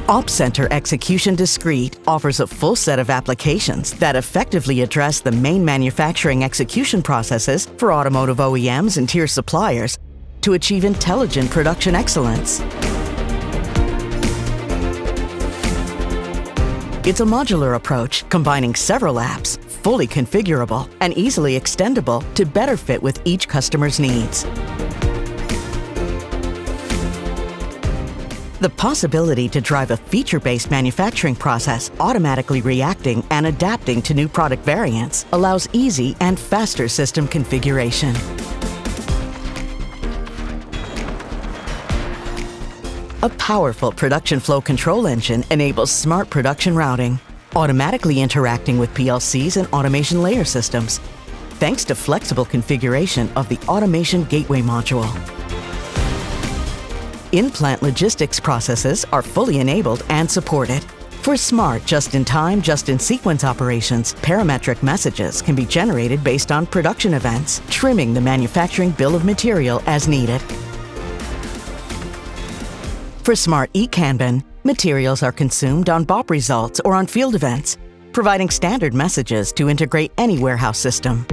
Opcenter Execution Discrete offers a full set of applications that effectively address the main manufacturing execution processes for automotive OEMs and tier suppliers to achieve intelligent production excellence. It's a modular approach combining several apps, fully configurable and easily extendable to better fit with each customer's needs. The possibility to drive a feature-based manufacturing process, automatically reacting and adapting to new product variants, allows easy and faster system configuration. A powerful production flow control engine enables smart production routing, automatically interacting with PLCs and automation layer systems, thanks to flexible configuration of the Automation Gateway module. In-plant logistics processes are fully enabled and supported. For smart just-in-time, just-in-sequence operations, parametric messages can be generated based on production events, trimming the manufacturing bill of material as needed. For smart eKanban, materials are consumed on BOP results or on field events, providing standard messages to integrate any warehouse system.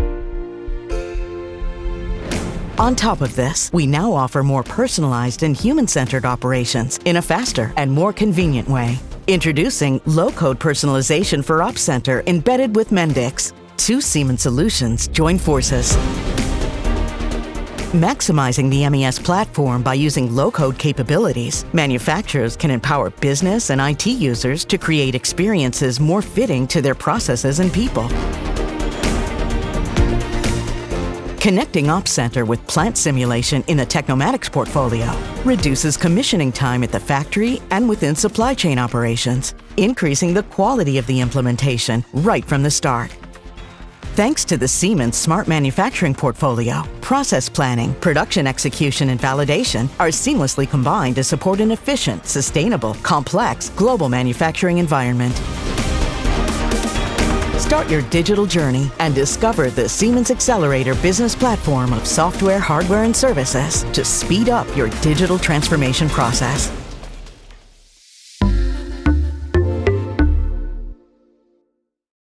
On top of this, we now offer more personalized and human-centered operations in a faster and more convenient way. Introducing low-code personalization for Opcenter embedded with Mendix. Two Siemens solutions join forces. Maximizing the MES platform by using low-code capabilities, manufacturers can empower business and IT users to create experiences more fitting to their processes and people. Connecting Opcenter with plant simulation in the Technomatics portfolio reduces commissioning time at the factory and within supply chain operations, increasing the quality of the implementation right from the start. Thanks to the Siemens Smart Manufacturing portfolio, process planning, production execution, and validation are seamlessly combined to support an efficient, sustainable, complex, global manufacturing environment. Start your digital journey and discover the Siemens Xcelerator business platform of software, hardware, and services to speed up your digital transformation process.